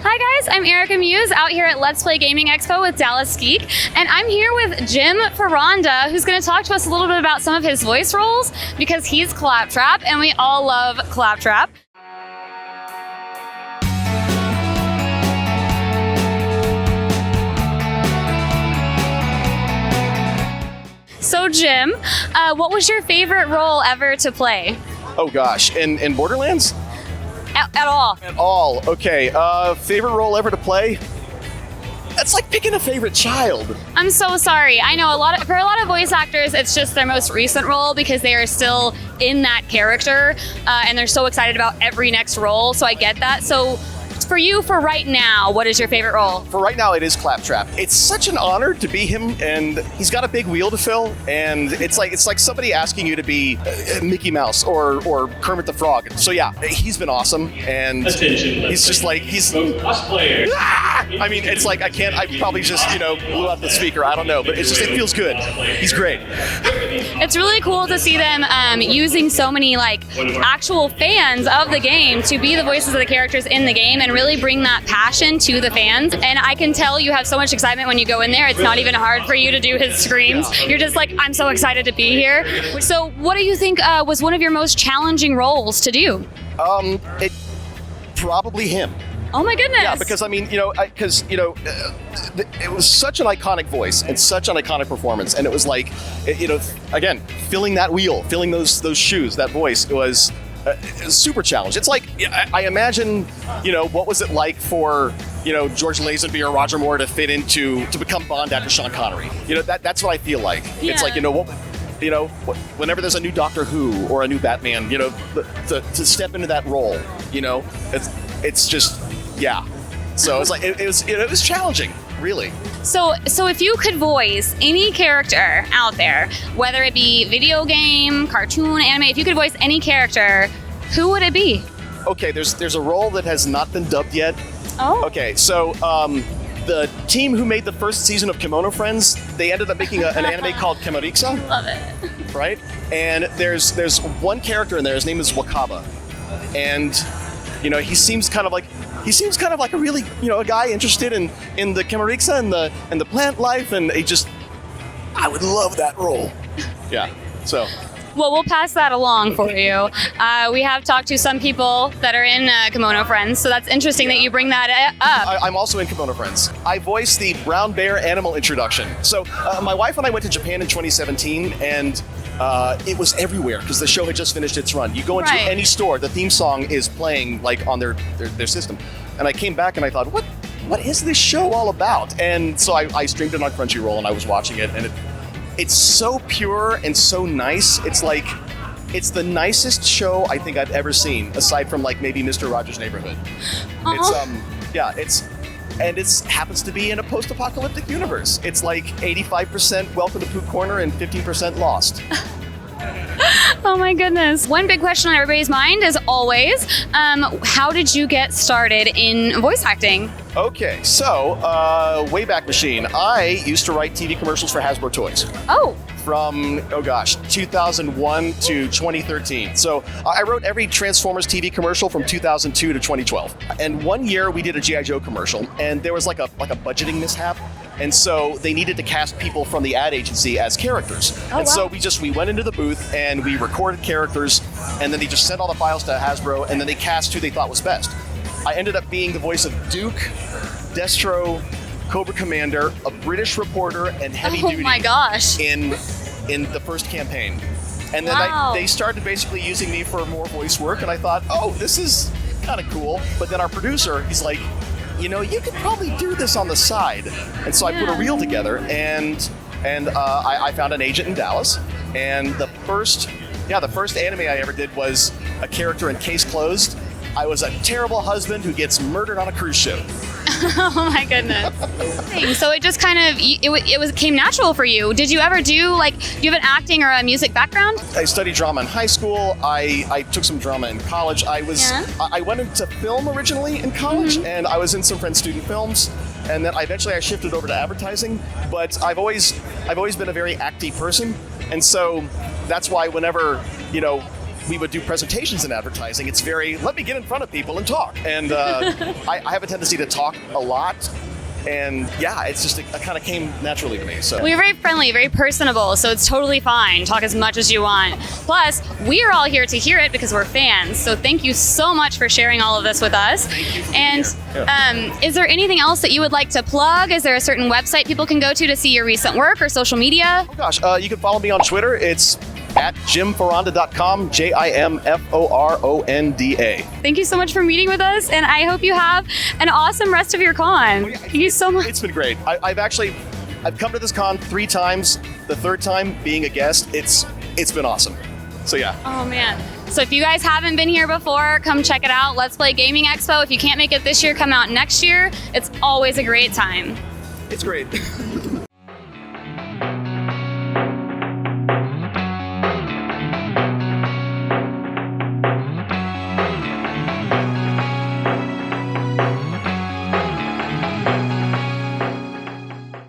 Hi guys, I'm Erica Muse out here at Let's Play Gaming Expo with Dallas Geek, and I'm here with Jim Foronda, who's going to talk to us a little bit about some of his voice roles because he's Claptrap, and we all love Claptrap. So Jim, what was your favorite role ever to play? Oh gosh, in Borderlands? At all. At all. Okay. Favorite role ever to play? That's like picking a favorite child. I'm so sorry. I know for a lot of voice actors, it's just their most recent role because they are still in that character, and they're so excited about every next role. So I get that. So for you, for right now, what is your favorite role? For right now, it is Claptrap. It's such an honor to be him, and he's got a big wheel to fill. And it's like somebody asking you to be Mickey Mouse or Kermit the Frog. So yeah, he's been awesome, and he's just like he's. I mean, it's like I probably just blew out the speaker. I don't know, but it feels good. He's great. It's really cool to see them using so many actual fans of the game to be the voices of the characters in the game and really bring that passion to the fans. And I can tell you have so much excitement when you go in there. It's not even hard for you to do his screams. You're just like, I'm so excited to be here. So what do you think was one of your most challenging roles to do? It probably him. Oh my goodness. Yeah, because I mean, it was such an iconic voice and such an iconic performance, and it was like, again, filling that wheel, filling those shoes, that voice, it was a super challenge. It's like, I imagine, what was it like for, George Lazenby or Roger Moore to become Bond after Sean Connery? That's what I feel like. Yeah. It's like, whenever there's a new Doctor Who or a new Batman, to step into that role, it's just, yeah. So it's like, it was challenging, really. So if you could voice any character out there, whether it be video game, cartoon, anime, if you could voice any character, who would it be? Okay, there's a role that has not been dubbed yet. Oh. Okay, so the team who made the first season of Kimono Friends, they ended up making an anime called Kimorixa. Love it. Right? And there's one character in there, his name is Wakaba. And he seems kind of like a really, a guy interested in the Kimorixa and the plant life, and I would love that role. Yeah. So. Well, we'll pass that along for you. We have talked to some people that are in Kimono Friends, so that's interesting that you bring that up. I'm also in Kimono Friends. I voiced the brown bear animal introduction. So my wife and I went to Japan in 2017, and it was everywhere because the show had just finished its run. You go into any store, the theme song is playing on their system. And I came back and I thought, what is this show all about? And so I streamed it on Crunchyroll and I was watching it, and it's so pure and so nice. It's like, it's the nicest show I think I've ever seen, aside from maybe Mr. Rogers' Neighborhood. It happens to be in a post-apocalyptic universe. It's like 85% Welcome to Poop Corner and 15% Lost. Oh my goodness. One big question on everybody's mind is always, how did you get started in voice acting? Okay, so Wayback Machine. I used to write TV commercials for Hasbro toys. Oh. From, 2001 to 2013. So I wrote every Transformers TV commercial from 2002 to 2012. And one year we did a G.I. Joe commercial, and there was a budgeting mishap. And so they needed to cast people from the ad agency as characters. So we went into the booth and we recorded characters, and then they just sent all the files to Hasbro, and then they cast who they thought was best. I ended up being the voice of Duke, Destro, Cobra Commander, a British reporter, and Heavy Duty. Oh my gosh. In the first campaign. And then they started basically using me for more voice work, and I thought, this is kind of cool. But then our producer, he's like, you could probably do this on the side. And so I put a reel together, and I found an agent in Dallas. And the first anime I ever did was a character in Case Closed. I was a terrible husband who gets murdered on a cruise ship. Oh my goodness. So it just kind of, it came natural for you. Did you ever do you have an acting or a music background? I studied drama in high school. I took some drama in college. I went into film originally in college, and I was in some friends' student films. And then eventually I shifted over to advertising. But I've always been a very acty person. And so that's why whenever, we would do presentations in advertising, it's very, let me get in front of people and talk. And I have a tendency to talk a lot. And yeah, it's just, it kind of came naturally to me. So We're very friendly, very personable, so it's totally fine. Talk as much as you want. Plus, we are all here to hear it because we're fans. So thank you so much for sharing all of this with us. Thank you for and being here. is there anything else that you would like to plug? Is there a certain website people can go to see your recent work or social media? Oh gosh, you can follow me on Twitter. It's at jimforonda.com, JIMFORONDA. Thank you so much for meeting with us, and I hope you have an awesome rest of your con. Thank you so much. It's been great. I've come to this con 3 times. The 3rd time being a guest, it's been awesome. So yeah. Oh man. So if you guys haven't been here before, come check it out. Let's Play Gaming Expo. If you can't make it this year, come out next year. It's always a great time. It's great.